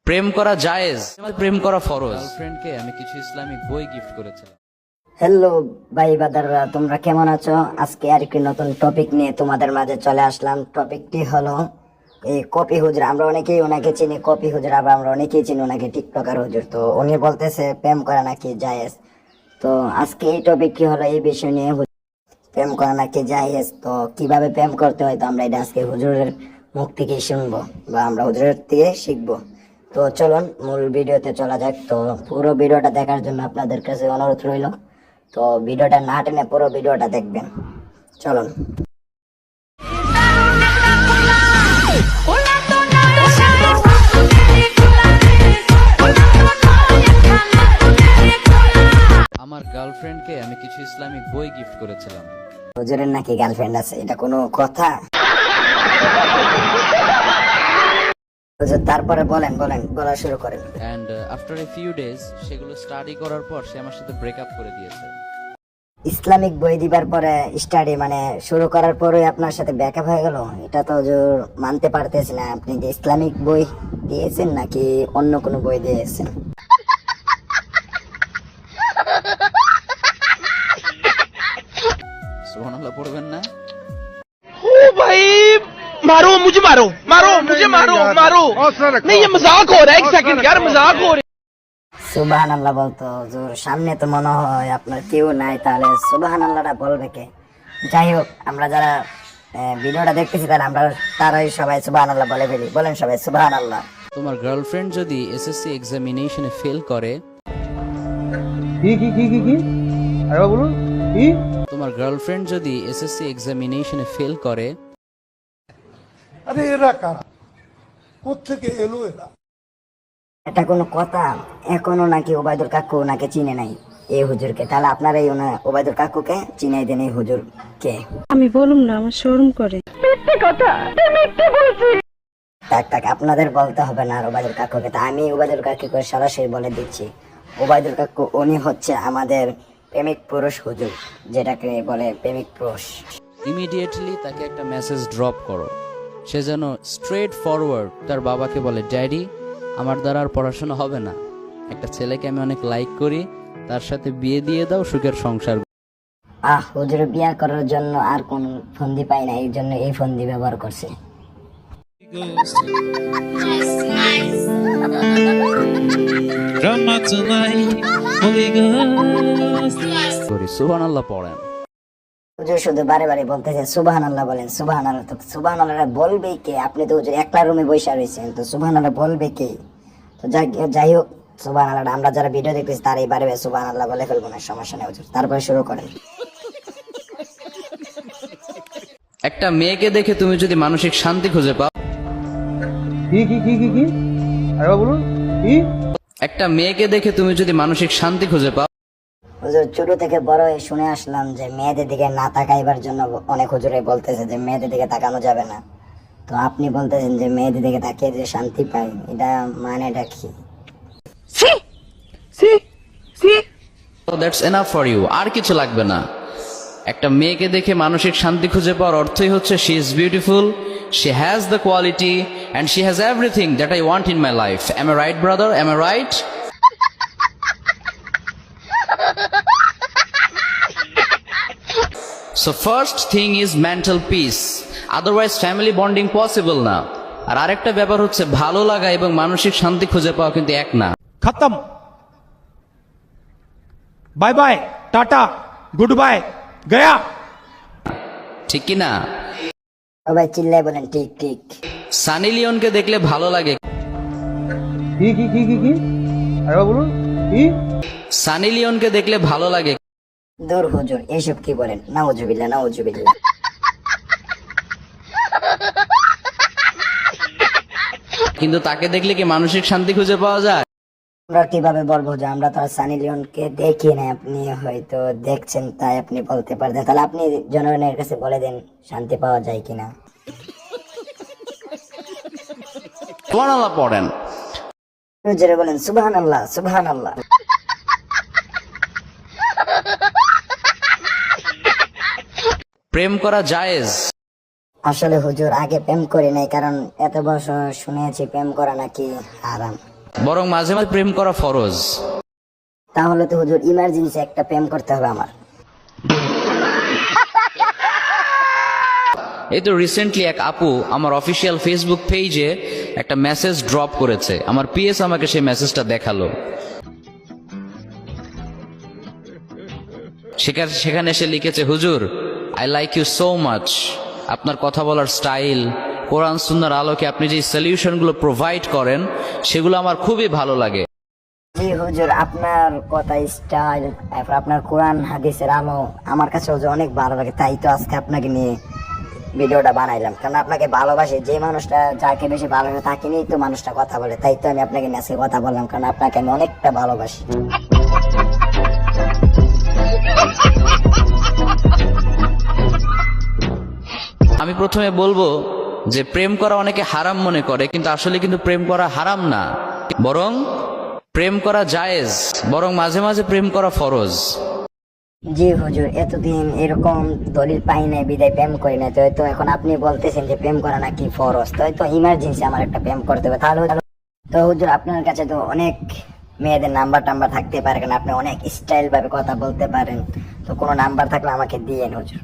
প্রেম করা জায়েজ, প্রেম করা ফরজ। ফ্রেন্ডকে আমি কিছু ইসলামিক বই গিফট করেছিলাম। হ্যালো ভাই বাদাররা, তোমরা কেমন আছো? আজকে আর একটি নতুন টপিক নিয়ে তোমাদের মাঝে চলে আসলাম। টপিকটি হলো এই কপি হুজুর। আমরা অনেকেই ওনাকে চিনি কপি হুজুর, আবার আমরা অনেকেই চিনি ওনাকে টিকটকার হুজুর। তো উনি বলতেছে প্রেম করা নাকি জায়েজ। তো আজকে এই টপিকটি হলো এই বিষয় নিয়ে, প্রেম করা নাকি জায়েজ। তো কিভাবে প্রেম করতে হয়, তো আমরা এটা আজকে হুজুরের মুখ থেকে শুনবো বা আমরা হুজুরের থেকে শিখবো। তো চলুন মূল ভিডিওতে চলা যাক। তো পুরো ভিডিওটা দেখার জন্য আপনাদের কাছে অনুরোধ রইল। তো ভিডিওটা না টেনে পুরো ভিডিওটা দেখবেন। চলুন। আমার গার্লফ্রেন্ডকে আমি কিছু ইসলামিক বই গিফট করেছিলাম। হুজুরের নাকি গার্লফ্রেন্ড আছে? এটা কোনো কথা? হুজুর তারপরে বলেন বলেন, বলা শুরু করেন। And after a few days সেগুলো স্টাডি করার পর সে আমার সাথে ব্রেকআপ করে দিয়েছে। ইসলামিক বই দিবার পরে স্টাডি মানে শুরু করার পরে আপনার সাথে ব্যাকআপ হয়ে গেল? এটা তো হুজুর মানতে পারতেছি না। আপনি যে ইসলামিক বই দিয়েছেন নাকি অন্য কোনো বই দিয়েছেন? সুবহানাল্লাহ পড়বেন না? ओ भाई मारो मुझे, मारो मारो मुझे, मारो मारो नहीं, ये मजाक हो रहा है। एक सेकंड यार, मजाक हो रहा है। সুবহানাল্লাহ বলতো হুজুর, সামনে তো মনে হয় আপনার কেউ নাই, তাহলে সুবহানাল্লাহটা বলবে কে? যাই হোক, আমরা যারা ভিডিওটা দেখতেছি তাহলে আমরা তারাই সবাই সুবহানাল্লাহ বলে ফেলি। বলেন সবাই সুবহানাল্লাহ। তোমার গার্লফ্রেন্ড যদি এসএসসি এক্সামিনেশনে ফেল করে, কি আরেকবার বলুন। কি? তোমার গার্লফ্রেন্ড যদি এসএসসি এক্সামিনেশনে ফেল করে, আরে এরা কারা, কোত্থেকে এলো এরা? এটা কোনো কথা? এখনো নাকি ওবায়দুল কাকু ওনাকে চিনে নাই এই হুজুরকে? তাহলে আপনারা এই ওবায়দুল কাকুকে চিনাই দেন এই হুজুরকে। আমি বলুম না, আমার শরম করে। থাক থাক, আপনাদের বলতে হবে না আর ওবায়দুল কাকুকে। তা আমি ওবায়দুল কাকুকে সরাসরি বলে দিচ্ছি, ওবায়দুল কাকু উনি হচ্ছে আমাদের প্রেমিক পুরুষ হুজুর, যেটাকে বলে প্রেমিক পুরুষ। ইমিডিয়েটলি তাকে একটা মেসেজ ড্রপ করো। সে যেন স্ট্রেট ফরওয়ার্ড তার বাবাকে বলে, ড্যাডি আমার দ্বারা আর পড়াশোনা হবে না, একটা ছেলেকে আমি অনেক লাইক করি, তার সাথে বিয়ে দিয়ে দাও, সুখের সংসার। হুজুর বিয়ে করার জন্য আর কোন ফন্দি পাই না, এই জন্য এই ফন্দি ব্যবহার করছে। করি সুবহানাল্লাহ পড়েন। হুজুর শুধু বারে বারে বলতেছে সুবহানাল্লাহ বলেন সুবহানাল্লাহ। তো সুবহানাল্লাহ বলবে কে? আপনি তো হুজুর একলা রুমে বসে রয়েছেন, তো সুবহানাল্লাহ বলবে কে? তো যাই হোক, সুবহানাল্লাহ আমরা যারা ভিডিও দেখতেছি তার এই বারে বারে সুবহানাল্লাহ বলে ফেলবো না, সমস্যা নেই হুজুর। তারপরে শুরু করেন। একটা মেয়েকে দেখে তুমি যদি মানসিক শান্তি খুঁজে পাও, কি আরেকবার বলুন। কি? একটা মেয়েকে দেখে তুমি যদি মানসিক শান্তি খুঁজে পাও, হুজুর ছোট থেকে বড় হয়ে শুনে আসলাম যে মেয়েদের দিকে না তাকাইবার জন্য অনেক হুজুরে বলতেছে যে মেয়েদের দিকে তাকানো যাবে না। তো আপনি বলতেছেন যে মেয়েদের দিকে তাকিয়ে যে শান্তি পাই, এটা মানেটা কি? দ্যাটস এনাফ ফর ইউ, আর কিছু লাগবে না। একটা মেয়েকে দেখে মানসিক শান্তি খুঁজে পাওয়ার অর্থই হচ্ছে she is beautiful, she has the quality and she has everything that I want in my life. Am I right brother? Am I right? So first thing is mental peace, otherwise family bonding possible না। আর আরেকটা ব্যাপার হচ্ছে ভালো লাগা এবং মানসিক শান্তি খুঁজে পাওয়া কিন্তু এক না। खत्म, bye bye, tata, good bye, गया। ঠিক কি না? সবাই চিল্লাই বলেন ঠিক ঠিক। সানি লিওনকে দেখলে ভালো লাগে, কি আরেকবার বলুন। কি? সানি লিওনকে দেখলে ভালো লাগে, দূর হুজুর এইসব কি বলেন? নাউজুবিল্লাহ নাউজুবিল্লাহ। কিন্তু তাকে দেখলে কি মানসিক শান্তি খুঁজে পাওয়া যায়? আমরা কিভাবে বলবো যে আমরা তো আর সানি লিওনকে দেখি না? আপনি হয়তো দেখছেন তাই আপনি বলতে পারতেন। তাহলে আপনি জনগণের কাছে বলে দেন শান্তি পাওয়া যায় কিনা। সুবহানাল্লাহ পড়েন। হুজুরে বলেন সুবহানাল্লাহ সুবহানাল্লাহ। প্রেম করা জায়েজ। আসলে হুজুর আগে প্রেম করি নাই, কারণ এত বছর শুনেছি প্রেম করা নাকি হারাম। বরং মাঝে মাঝে প্রেম করা ফরজ। তাহলে তো হুজুর ইমার্জেন্সি একটা প্রেম করতে হবে আমার। এই তো রিসেন্টলি এক আপু আমার অফিসিয়াল ফেসবুক পেজে একটা মেসেজ ড্রপ করেছে, আমার পিএস আমাকে সেই মেসেজটা দেখালো। সেখানে সে লিখেছে, হুজুর I like you so much, আপনার কথা বলার স্টাইল, কোরআন সুন্নাহর আলোকে আপনি যে সলিউশনগুলো প্রোভাইড করেন সেগুলো আমার খুবই ভালো লাগে। জি হুজুর, আপনার কথা স্টাইল, তারপর আপনার কোরআন হাদিসের আলো আমার কাছে হুজুর অনেক ভালো লাগে, তাই তো আজকে আপনাকে নিয়ে ভিডিওটা বানাইলাম। কারণ আপনাকে ভালোবাসি, যে মানুষটা যাকে বেশি ভালোবাসে তাকে নিয়েই তো মানুষটা কথা বলে, তাই তো আমি আপনাকে নিয়ে আজকে কথা বললাম, কারণ আপনাকে আমি অনেকটা ভালোবাসি। আমি প্রথমে বলবো যে প্রেম করা অনেকে হারাম মনে করে, কিন্তু আসলে কিন্তু প্রেম করা হারাম না, বরং প্রেম করা জায়েজ, বরং মাঝে মাঝে প্রেম করা ফরজ। জি হুজুর, এতদিন এরকম দলিল পাই নাই বিদায় প্রেম করি না, তো এখন আপনি বলতেছেন যে প্রেম করা নাকি ফরজ, তো ইমার্জেন্সি আমার একটা প্রেম করতে হবে। তাহলে তো হুজুর আপনার কাছে তো অনেক মেয়েদের নাম্বার টাম্বার থাকতে পারে, কারণ আপনি অনেক স্টাইল ভাবে কথা বলতে পারেন, তো কোনো নাম্বার থাকলে আমাকে দিয়েন হুজুর।